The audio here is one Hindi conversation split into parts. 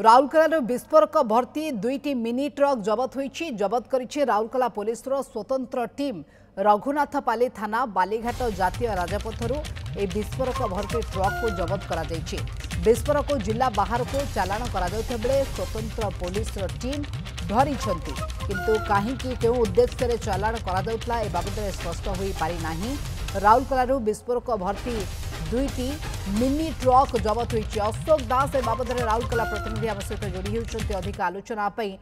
राउरकेला विस्फोरक भर्ती दुईटी मिनी ट्रक जबत होईछि। जबत करिछि राउरकेला पुलिस स्वतंत्र टीम। रघुनाथपाली थाना बालीघाट जातीय राजपथरू ए विस्फोरक भर्ती ट्रक को जबत करा जायछि। विस्फोरक को जिला बाहर को चालाण करा जाउथबा बेले स्वतंत्र पुलिस टीम धरिछंती, किंतु काहींकि केउ उद्देश्य रे चालाण करा जाउतला ए बाबदरे स्पष्ट होई पारि नाही। राउरकेला विस्फोरक भर्ती दुईटी मिनी ट्रक जबत होईछि। अशोक दास ए बाबदरे राउरकेला प्रतिनिधि आम सहित जोड़ी होउछंती अधिक आलोचना पई।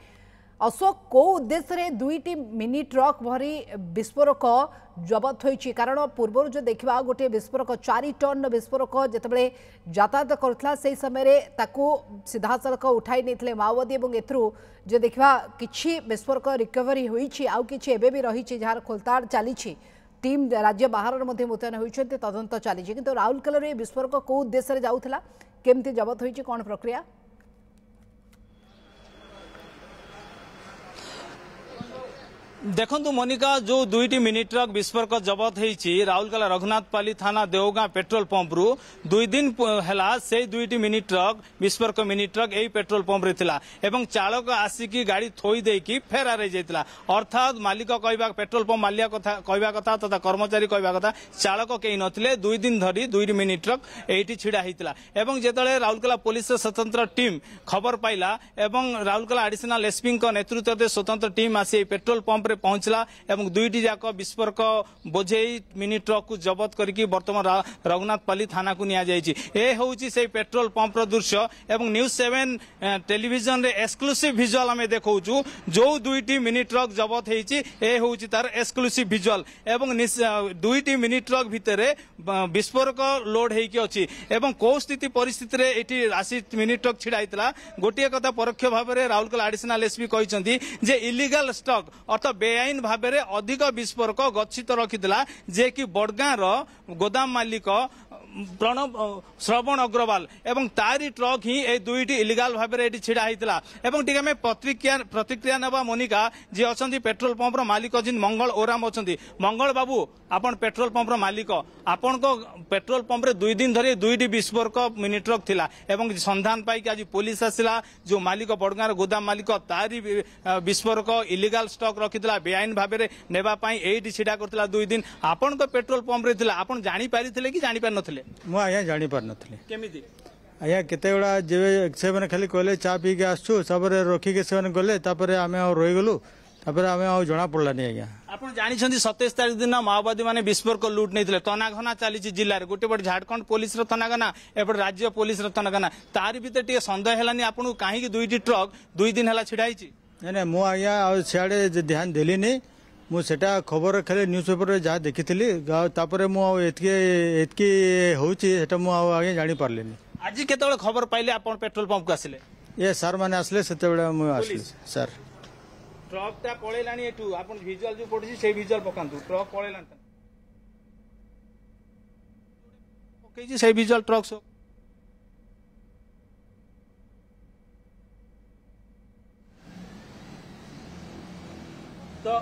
अशोक, को उद्देश्य रे दुईटी मिनी ट्रक भरी विस्फोरक जबत होईछि? कारण पूर्व जो देखा गोटे विस्फोरक 4 टन विस्फोरक जितेबाला यातायात करुला से समय ताकू सीधा सड़क उठाई नहीं माओवादी और एथरू जो देखा किछि विस्फोरक रिकवरी होईछि, आउ किछि एबे भी रही जार खोलताड़ चली। टीम राज्य बाहर मुतयन होती तदंत चली, किंतु राउरकेला विस्फोरक को उद्देश्य जाऊला, केमती जबत होईछि, कौन प्रक्रिया? देखु मोनिका, जो दुईटी मिनी ट्रक विस्फोरक जबत होईछि राउरकेला रघुनाथपाली थाना देवगां पेट्रोल पंप रु 2 दिन हैला से दुईटी मिनी ट्रक विस्फोरक मिनी ट्रक यही पेट्रोल पंप रे थिला एवं चालक आसिकी गाड़ी थोई देकी फेरार हो जाइतिला। अर्थात मालिक कहबा पेट्रोल पंप मालिक कहबा कथा तथा कर्मचारी कहबा कथा चालक केही नथिले। 2 दिन धरी दुईटी मिनी ट्रक एठी छिड़ा हितिला एवं जेतले राउरकेला पुलिस स्वतंत्र टीम खबर पाइला एवं राउरकेला एडिशनल एसपी को नेतृत्व दे स्वतंत्र टीम आसी पेट्रोल पंप पहुंचला एवं दुईटी जाक विस्फोरक बोझेई मिनी ट्रक को जबत करके बर्तमान रघुनाथपाली थाना को निया जायछि। ए होउछि से पेट्रोल पंप रो दृश्य एवं न्यूज 7 टेलीविजन रे एक्सक्लूसिव विजुअल हमें देखौछु। जो दुईटी मिनी ट्रक जबत हेछि ए होउछि तार एक्सक्लूसिव विजुअल एवं दुईटी मिनी ट्रक भितरे विस्फोरक लोड हेकि अछि एवं को स्थिति परिस्थिति रे एठी राशि मिनी ट्रक छिड़ा हितला। गोटिए कथा परोक्ष भाव में राउरकेला एडिशनल एसपी कहचंती जे इलीगल स्टॉक अर्थात बेआईन भाव में अधिक विस्फोरक गच्छित रखिला, जे कि बड़गां गोदाम मालिक प्रणव श्रवण अग्रवाल एवं तारी ट्रक ही ए दुईटी इलीगल भाव में छिड़ा होता। टी आम प्रतिक्रिया नवा मोनिका जी अच्छा पेट्रोल पंप मालिक जिन मंगल ओराम अच्छा। मंगल बाबू, आपण पेट्रोल पंप मालिक, आपण को पेट्रोल पंप रे 2 दिन धरी दुईटी विस्फोरक मिनी ट्रक थिला एवं संधान पाई आज पुलिस आसिला। जो मालिक बड़गां गोदाम मालिक तारी विस्फोरक इलीगल स्टॉक रखिला बेआईन भाव में नेबा पाई एठी छिड़ा करथिला 2 दिन। आपण को पेट्रोल पंप रे थिला, आपण जानि पारिथिले कि जानि पार नथिले? मु आया जानी पार नथिले। केमिति आया केते गुड़ा जे से खाली कहले चा पी के आसछु सब रखिके से गले तापर आम रही गलु तापर आम जना पड़लानी। आज्ञा आपण जानि 27 तारिख दिन माओवादी माने विस्फोरक लूट नहीं तनाघना चली जिले गोटे पटे झारखंड पुलिस तनाघना एपटे राज्य पुलिस तनाघना तार भीतर टे सन्देह हेलानी आपन कहीं दुईटी ट्रक 2 दिन है छिड़ाई? नहीं मु आज्ञा सियाड़े ध्यान देली मुझे खबर खाली न्यूज पेपर जहाँ देखी तापर मुझे होगा जानी पार्ली। आज केत खबर पाइले आप पेट्रोल पंप को आसिले? ये सार मैंने आसले से सर ट्रक टा पळेलानी एटू आपण विजुअल जो पडछि से विजुअल पकांतु ट्रक पळेलानी ओके से विजुअल ट्रक सो तो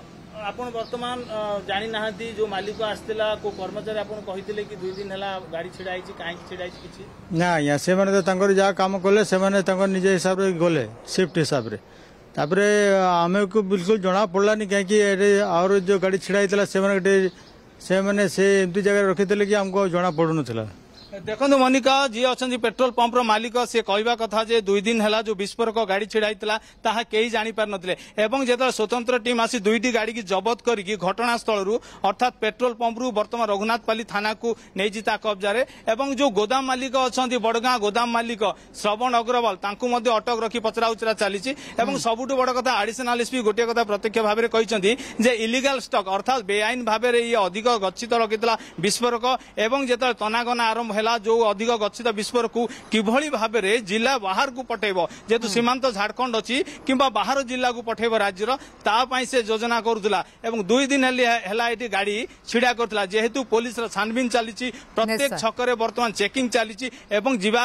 आपण वर्तमान जानी नाहती जो मालिक आसतिला को कर्मचारी आपण कहितिले कि 2 दिन हला गाड़ी छिड़ाईछि काहे छिड़ाईछि किछि ना या से माने तांकर जा काम करले से माने तांकर निजे हिसाब रे गले शिफ्ट हिसाब रे तापरे आमे को बिल्कुल जना पड़लानी कहीं और जो गाड़ी छिड़ाई से मैंने से एमती जगह रखी कि हमको जना पड़ू ना। देखो मोनिका जी अच्छा पेट्रोल पंप मालिक सी कहवा कथा जे 2 दिन है जो विस्फोरक गाड़ी छिड़ाई ताहा कई जानी पार नथिले एवं जेता स्वतंत्र टीम आसी दुईटी गाड़ी की जबत करके घटनास्थल रु अर्थात पेट्रोल पंप रु वर्तमान रघुनाथपाली थाना को नहीं जिता कब्जा एवं जो गोदाम मालिक अच्छा बड़गां गोदाम मालिक श्रवण अग्रवाल तांकु मध्य अटक रखी पचरा उचरा चली सबुठ बड़ कथा एडिशनल एसपी गोटे कथा प्रत्यक्ष भाव में कहते जे इलीगल स्टॉक अर्थात बेआईन भाव में ये अधिक गच्छित रखिता विस्फोरक एवं जेता तनागना आरंभ है जो अधिक गच्छित विस्फोरक किभली भाव में जिला बाहर को पठेब जेतु सीमांत झारखंड अच्छी कि बाहर जिला को पठेब राज्यर तापाई से योजना करुला एवं 2 दिन है गाड़ी छिड़ा करथिला जेहेतु पुलिस छानबीन चली प्रत्येक छकरे वर्तमान चेकिंग चली एवं जीवा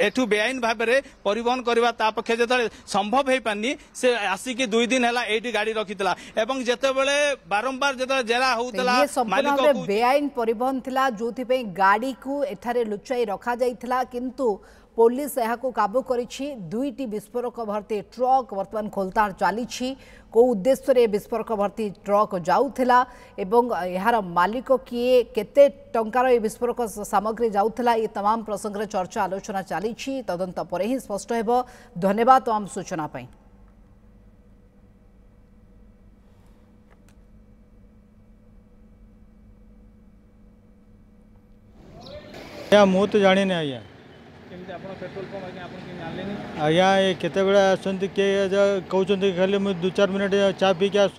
एठू बेआईन भाव में परिवहन करवा ता पक्षे जेतले संभव हो पानी से आसिकी 2 दिन है एठी गाड़ी रखितला एवं जेतेबेले बारंबार जेतले जेरा होतला मालिक बेआईन परिवहन थिला जोथि पे गाड़ी को एठारे लुचाई रखा जाइथिला किंतु पुलिस यहां काबू करिछि। दुईटी विस्फोरक भर्ती ट्रक वर्तमान खोलताड़ चली को उद्देश्य रे विस्फोरक भर्ती ट्रक जाउथिला एवं यार मालिक किए केते टंकार ए विस्फोरक सामग्री जाउथिला ये तमाम प्रसंग रे चर्चा आलोचना चली तदंत पर ही स्पष्ट हेबो। धन्यवाद तमाम सूचना पाई। मु तो जानी नहीं आज्ञा पेट्रोल पंप आज्ञा ये केते बेला आसुँच किए कहते खाली मुझे 2-4 मिनट चा पी के आस